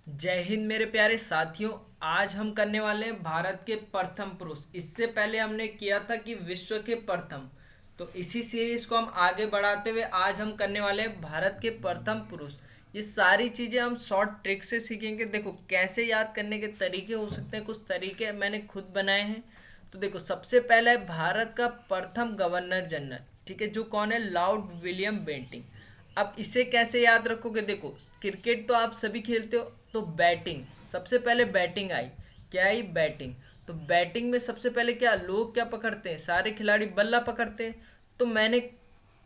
जय हिंद मेरे प्यारे साथियों। आज हम करने वाले हैं भारत के प्रथम पुरुष। इससे पहले हमने किया था कि विश्व के प्रथम। तो इसी सीरीज को हम आगे बढ़ाते हुए आज हम करने वाले हैं भारत के प्रथम पुरुष। ये सारी चीज़ें हम शॉर्ट ट्रिक से सीखेंगे। देखो कैसे याद करने के तरीके हो सकते हैं, कुछ तरीके मैंने खुद बनाए हैं। तो देखो सबसे पहला है भारत का प्रथम गवर्नर जनरल, ठीक है, जो कौन है, लॉर्ड विलियम बेंटिंक। अब इसे कैसे याद रखोगे, देखो क्रिकेट तो आप सभी खेलते हो, तो बैटिंग सबसे पहले बैटिंग आई। क्या आई? बैटिंग। तो बैटिंग में सबसे पहले क्या लोग क्या पकड़ते हैं, सारे खिलाड़ी बल्ला पकड़ते हैं। तो मैंने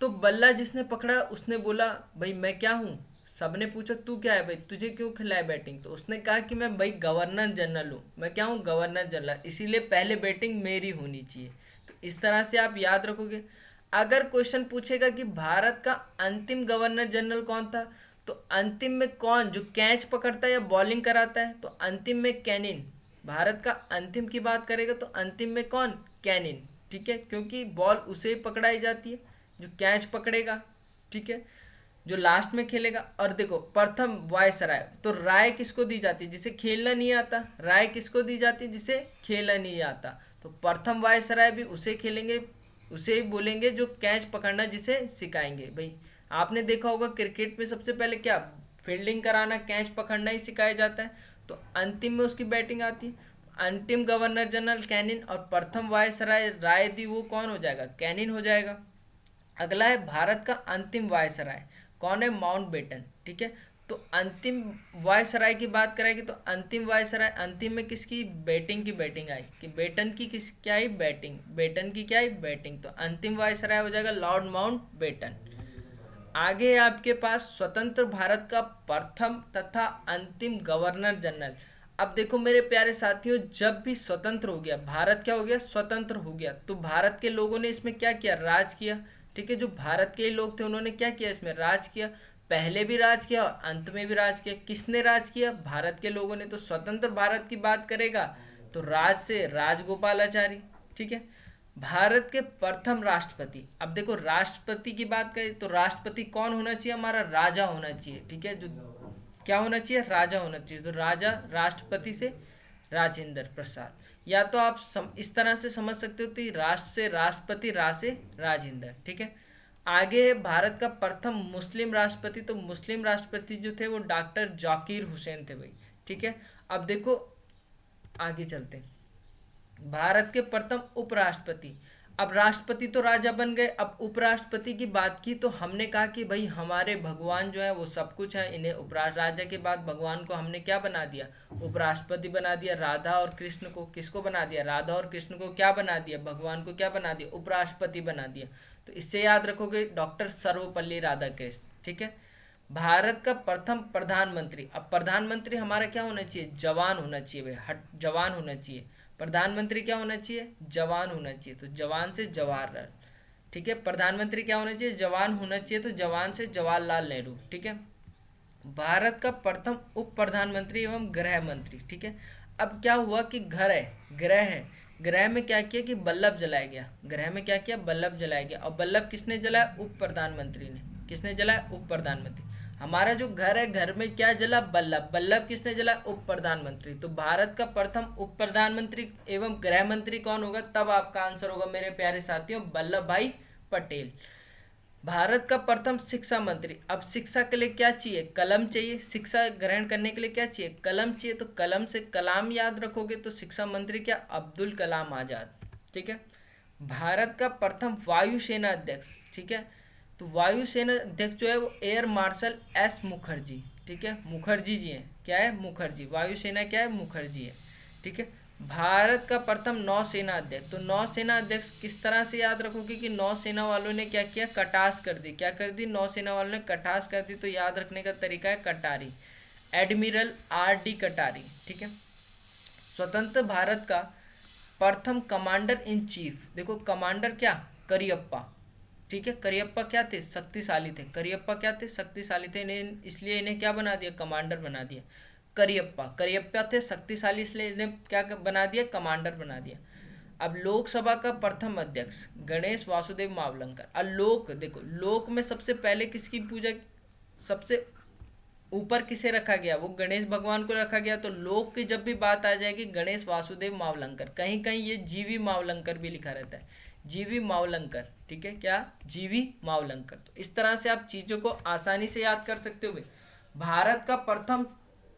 तो बल्ला जिसने पकड़ा उसने बोला भाई मैं क्या हूँ। सबने पूछा तू क्या है भाई, तुझे क्यों खिलाए बैटिंग, तो उसने कहा कि मैं भाई गवर्नर जनरल हूँ, मैं क्या हूँ, गवर्नर जनरल, इसीलिए पहले बैटिंग मेरी होनी चाहिए। तो इस तरह से आप याद रखोगे। अगर क्वेश्चन पूछेगा कि भारत का अंतिम गवर्नर जनरल कौन था, तो अंतिम में कौन जो कैच पकड़ता है या बॉलिंग कराता है, तो अंतिम में कैनिन। भारत का अंतिम की बात करेगा तो अंतिम में कौन, कैनिन। ठीक है, क्योंकि बॉल उसे ही पकड़ाई जाती है जो कैच पकड़ेगा। ठीक है, जो लास्ट में खेलेगा। और देखो प्रथम वायसराय, तो राय किसको दी जाती है, जिसे खेलना नहीं आता। राय किसको दी जाती है, जिसे खेलना नहीं आता। तो प्रथम वायसराय भी उसे खेलेंगे, उसे ही बोलेंगे जो कैच पकड़ना जिसे सिखाएंगे भाई। आपने देखा होगा क्रिकेट में सबसे पहले क्या फील्डिंग कराना, कैच पकड़ना ही सिखाया जाता है। तो अंतिम में उसकी बैटिंग आती है। अंतिम गवर्नर जनरल कैनिन और प्रथम वायसराय राय दी, वो कौन हो जाएगा, कैनिन हो जाएगा। अगला है भारत का अंतिम वायसराय, कौन है, माउंटबेटन। ठीक है, तो अंतिम वायसराय की बात करेंगे तो अंतिम वायसराय, अंतिम में किसकी बैटिंग की बैटिंग आई, कि बेटन की किस क्या आई, बैटिंग, बेटन की क्या आई, बैटिंग। तो अंतिम वायसराय हो जाएगा लॉर्ड माउंट बेटन। आगे है आपके पास स्वतंत्र भारत का प्रथम तथा अंतिम गवर्नर जनरल। अब देखो मेरे प्यारे साथियों, जब भी स्वतंत्र हो गया भारत, क्या हो गया, स्वतंत्र हो गया, तो भारत के लोगों ने इसमें क्या किया, राज किया। ठीक है, जो भारत के लोग थे उन्होंने क्या किया, इसमें राज किया। पहले भी राज किया और अंत में भी राज किया। किसने राज किया, भारत के लोगों ने। तो स्वतंत्र भारत की बात करेगा तो राज से राजगोपालाचारी। ठीक है, भारत के प्रथम राष्ट्रपति। अब देखो राष्ट्रपति की बात करें तो राष्ट्रपति कौन होना चाहिए, हमारा राजा होना चाहिए। ठीक है, जो क्या होना चाहिए, राजा होना चाहिए। तो राजा राष्ट्रपति से राजेंद्र प्रसाद, या तो आप इस तरह से समझ सकते हो कि राष्ट्र से राष्ट्रपति, रा से राजेंद्र। ठीक है, आगे है भारत का प्रथम मुस्लिम राष्ट्रपति। तो मुस्लिम राष्ट्रपति जो थे वो डॉक्टर जाकिर हुसैन थे भाई। ठीक है, अब देखो आगे चलते हैं। भारत के प्रथम उपराष्ट्रपति। अब राष्ट्रपति तो राजा बन गए, अब उपराष्ट्रपति की बात की तो हमने कहा कि भाई हमारे भगवान जो है वो सब कुछ है, इन्हें उपराष्ट्र राजा के बाद भगवान को हमने क्या बना दिया, उपराष्ट्रपति बना दिया। राधा और कृष्ण को किसको बना दिया, राधा और कृष्ण को क्या बना दिया, भगवान को क्या बना दिया, उपराष्ट्रपति बना दिया। तो इससे याद रखोगे डॉक्टर सर्वपल्ली राधाकृष्ण। ठीक है, भारत का प्रथम प्रधानमंत्री। अब प्रधानमंत्री हमारा क्या होना चाहिए, जवान होना चाहिए भाई, हट जवान होना चाहिए। प्रधानमंत्री क्या होना चाहिए, जवान होना चाहिए। तो जवान से जवाहरलाल। ठीक है, प्रधानमंत्री क्या होना चाहिए, जवान होना चाहिए। तो जवान से जवाहरलाल नेहरू। ठीक है, भारत का प्रथम उप प्रधानमंत्री एवं गृह मंत्री। ठीक है, अब क्या हुआ कि घर है, ग्रह है, ग्रह में क्या किया कि बल्लभ जलाया गया। ग्रह में क्या किया, बल्लभ जलाया गया। और बल्लभ किसने जलाया, उप प्रधानमंत्री ने। किसने जलाया, उप प्रधानमंत्री। हमारा जो घर है, घर में क्या जला, बल्लभ। बल्लभ किसने जला, उप प्रधानमंत्री। तो भारत का प्रथम उप प्रधानमंत्री एवं गृह मंत्री कौन होगा, तब आपका आंसर होगा मेरे प्यारे साथियों, वल्लभ भाई पटेल। भारत का प्रथम शिक्षा मंत्री। अब शिक्षा के लिए क्या चाहिए, कलम चाहिए। शिक्षा ग्रहण करने के लिए क्या चाहिए, कलम चाहिए। तो कलम से कलाम याद रखोगे तो शिक्षा मंत्री क्या, अब्दुल कलाम आजाद। ठीक है, भारत का प्रथम वायुसेना अध्यक्ष। ठीक है, तो वायुसेना अध्यक्ष जो है वो एयर मार्शल एस मुखर्जी। ठीक है, मुखर्जी जी हैं, क्या है, मुखर्जी। वायुसेना क्या है, मुखर्जी है। ठीक है, भारत का प्रथम नौसेना अध्यक्ष। तो नौसेना अध्यक्ष किस तरह से याद रखोगे कि नौसेना वालों ने क्या किया, कटास कर दी। क्या कर दी, नौसेना वालों ने कटास कर दी। तो याद रखने का तरीका है कटारी, एडमिरल आर डी कटारी। ठीक है, स्वतंत्र भारत का प्रथम कमांडर इन चीफ। देखो कमांडर क्या, करियप्पा। ठीक है, करियप्पा क्या थे, शक्तिशाली थे। करियप्पा क्या थे, शक्तिशाली थे, इन्हें इसलिए इन्हें क्या बना दिया, कमांडर बना दिया। करियप्पा, करियप्पा थे शक्तिशाली, इसलिए इन्हें क्या बना दिया, कमांडर बना दिया। अब लोकसभा का प्रथम अध्यक्ष गणेश वासुदेव मावलंकर। अब लोक देखो, लोक में सबसे पहले किसकी पूजा, सबसे ऊपर किसे रखा गया, वो गणेश भगवान को रखा गया। तो लोक की जब भी बात आ जाएगी गणेश वासुदेव मावलंकर, कहीं कहीं ये जीवी मावलंकर भी लिखा रहता है, जीवी मावलंकर, ठीक है, क्या, जीवी मावलंकर। तो इस तरह से आप चीज़ों को आसानी से याद कर सकते हो। भारत का प्रथम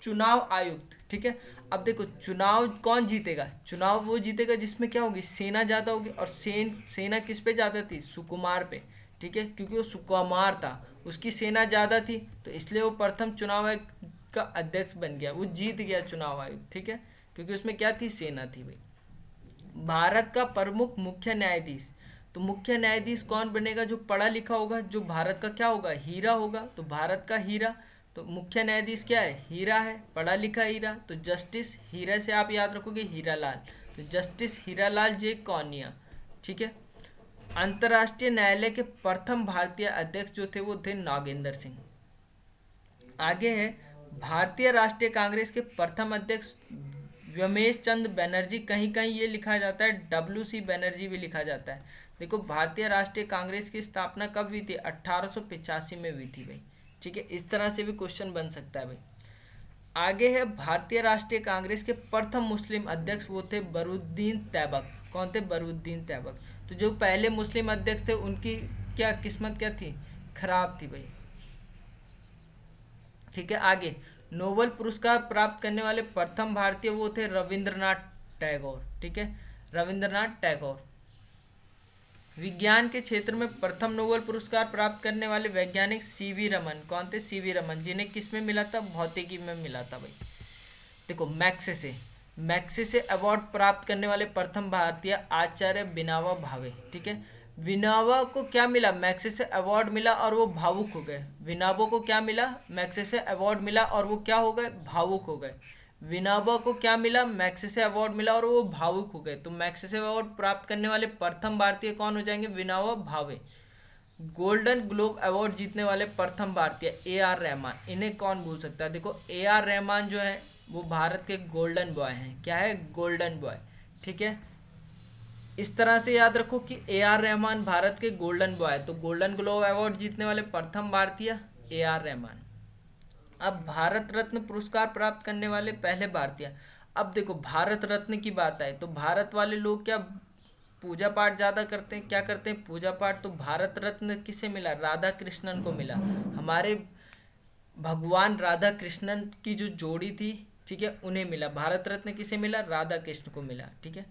चुनाव आयुक्त, ठीक है। अब देखो चुनाव कौन जीतेगा, चुनाव वो जीतेगा जिसमें क्या होगी, सेना ज़्यादा होगी, और सेना किस पे ज़्यादा थी, सुकुमार पे, ठीक है, क्योंकि वो सुकुमार था, उसकी सेना ज़्यादा थी, तो इसलिए वो प्रथम चुनाव आयोग का अध्यक्ष बन गया, वो जीत गया चुनाव आयोग, ठीक है, क्योंकि उसमें क्या थी, सेना थी भाई। भारत का प्रमुख मुख्य न्यायाधीश, तो मुख्य न्यायाधीश कौन बनेगा, जो पढ़ा लिखा होगा, जो भारत का क्या होगा, हीरा होगा, तो भारत का हीरा। तो मुख्य न्यायाधीश क्या है, हीरा है, पढ़ा लिखा हीरा। तो जस्टिस हीरा से आप याद रखोगे हीरा लाल, तो जस्टिस हीरा लाल जे कौनिया, ठीक है। अंतर्राष्ट्रीय न्यायालय के प्रथम भारतीय अध्यक्ष जो थे वो थे नागेंद्र सिंह। आगे है भारतीय राष्ट्रीय कांग्रेस के प्रथम अध्यक्ष व्योमेश चंद्र बनर्जी, कहीं कहीं ये लिखा जाता है WC बनर्जी भी लिखा जाता है। देखो भारतीय राष्ट्रीय कांग्रेस की स्थापना कब हुई थी, 1885 में हुई थी भाई, ठीक है। इस तरह से भी क्वेश्चन बन सकता है भाई। आगे है भारतीय राष्ट्रीय कांग्रेस के प्रथम मुस्लिम अध्यक्ष, वो थे बरुद्दीन तैबक। कौन थे, बरुद्दीन तैबक। तो जो पहले मुस्लिम अध्यक्ष थे उनकी क्या किस्मत क्या थी, खराब थी भाई, ठीक है। आगे नोबेल पुरस्कार प्राप्त करने वाले प्रथम भारतीय वो थे रविंद्रनाथ टैगोर, ठीक है, रविंद्रनाथ टैगोर। विज्ञान के क्षेत्र में प्रथम नोबेल पुरस्कार प्राप्त करने वाले वैज्ञानिक CV रमन, कौन थे, CV रमन, जिन्हें किस में मिला था, भौतिकी में मिला था भाई। देखो मैक्सेसे अवार्ड प्राप्त करने वाले प्रथम भारतीय आचार्य विनोबा भावे, ठीक है। विनोबा को क्या मिला, मैक्सेसे अवार्ड मिला और वो भावुक हो गए। विनोबा को क्या मिला, मैक्सेसे अवार्ड मिला और वो क्या हो गए, भावुक हो गए। विनोबा को क्या मिला, मैक्सेसे अवार्ड मिला और वो भावुक हो गए। तो मैक्सेसे अवार्ड प्राप्त करने वाले प्रथम भारतीय कौन हो जाएंगे, Vinoba Bhave. Golden globe award जीतने वाले प्रथम भारतीय AR रहमान, इन्हें कौन भूल सकता है। देखो AR रहमान जो है वो भारत के गोल्डन बॉय हैं, क्या है, गोल्डन बॉय, ठीक है। इस तरह से याद रखो कि AR रहमान भारत के गोल्डन बॉय, तो गोल्डन ग्लोब अवार्ड जीतने वाले प्रथम भारतीय AR रहमान। अब भारत रत्न पुरस्कार प्राप्त करने वाले पहले भारतीय। अब देखो भारत रत्न की बात आए तो भारत वाले लोग क्या पूजा पाठ ज़्यादा करते हैं, क्या करते हैं, पूजा पाठ। तो भारत रत्न किसे मिला, राधा कृष्णन को मिला। हमारे भगवान राधा कृष्णन की जो जोड़ी थी, ठीक है, उन्हें मिला। भारत रत्न किसे मिला, राधा कृष्ण को मिला, ठीक है।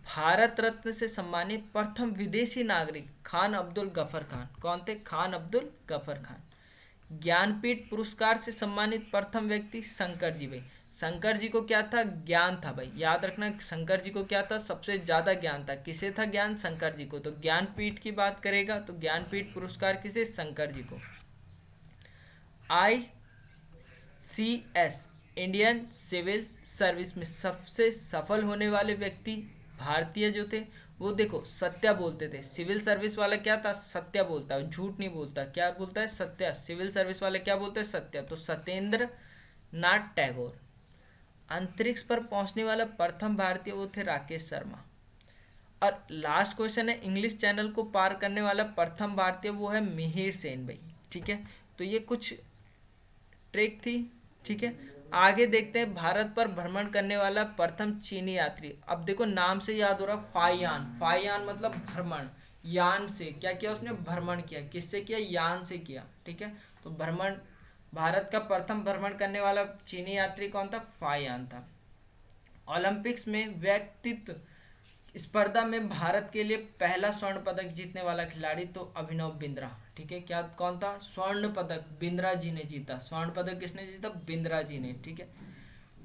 भारत रत्न से सम्मानित प्रथम विदेशी नागरिक खान अब्दुल गफर खान, कौन थे, खान अब्दुल गफर खान। ज्ञानपीठ पुरस्कार से सम्मानित प्रथम व्यक्ति शंकर जी भाई। शंकर जी को क्या था, ज्ञान था भाई, याद रखना शंकर जी को क्या था, सबसे ज्यादा ज्ञान था। किसे था ज्ञान, शंकर जी को। तो ज्ञानपीठ की बात करेगा तो ज्ञानपीठ पुरस्कार किसे, शंकर जी को। ICS इंडियन सिविल सर्विस में सबसे सफल होने वाले व्यक्ति भारतीय जो थे वो देखो सत्या बोलते थे। सिविल सर्विस वाला क्या था, सत्या बोलता है, झूठ नहीं बोलता, क्या बोलता है, सत्या। सिविल सर्विस वाले क्या बोलते हैं, सत्या। तो सत्येंद्र नाथ टैगोर। अंतरिक्ष पर पहुंचने वाला प्रथम भारतीय वो थे राकेश शर्मा। और लास्ट क्वेश्चन है इंग्लिश चैनल को पार करने वाला प्रथम भारतीय वो है मिहिर सेन भाई, ठीक है। तो ये कुछ ट्रिक थी, ठीक है। आगे देखते हैं भारत पर भ्रमण करने वाला प्रथम चीनी यात्री। अब देखो नाम से याद हो रहा, फाइयान। फाइयान मतलब भ्रमण, यान से क्या किया उसने, भ्रमण किया। किससे किया, यान से किया, ठीक है। तो भ्रमण, भारत का प्रथम भ्रमण करने वाला चीनी यात्री कौन था, फाइयान था। ओलंपिक्स में व्यक्तित्व स्पर्धा में भारत के लिए पहला स्वर्ण पदक जीतने वाला खिलाड़ी तो अभिनव बिंद्रा, ठीक है। क्या कौन था, स्वर्ण पदक बिंद्रा जी ने जीता। स्वर्ण पदक किसने जीता, बिंद्रा जी ने, ठीक है।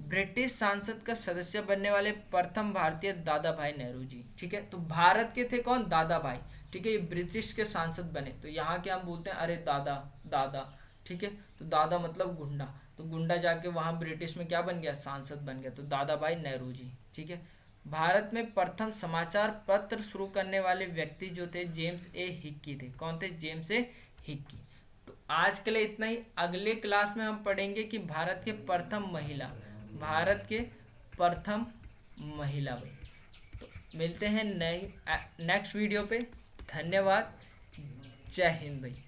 ब्रिटिश संसद का सदस्य बनने वाले प्रथम भारतीय दादा भाई नेहरू जी, ठीक है। तो भारत के थे कौन, दादा भाई, ठीक है। ये ब्रिटिश के सांसद बने, तो यहाँ के हम बोलते हैं अरे दादा दादा, ठीक है। तो दादा मतलब गुंडा, तो गुंडा जाके वहाँ ब्रिटिश में क्या बन गया, सांसद बन गया। तो दादा भाई नेहरू जी, ठीक है। भारत में प्रथम समाचार पत्र शुरू करने वाले व्यक्ति जो थे जेम्स ए हिक्की थे। कौन थे, जेम्स ए हिक्की। तो आज के लिए इतना ही। अगले क्लास में हम पढ़ेंगे कि भारत के प्रथम महिला, भारत के प्रथम महिला भाई। तो मिलते हैं नई नेक्स्ट वीडियो पे। धन्यवाद, जय हिंद भाई।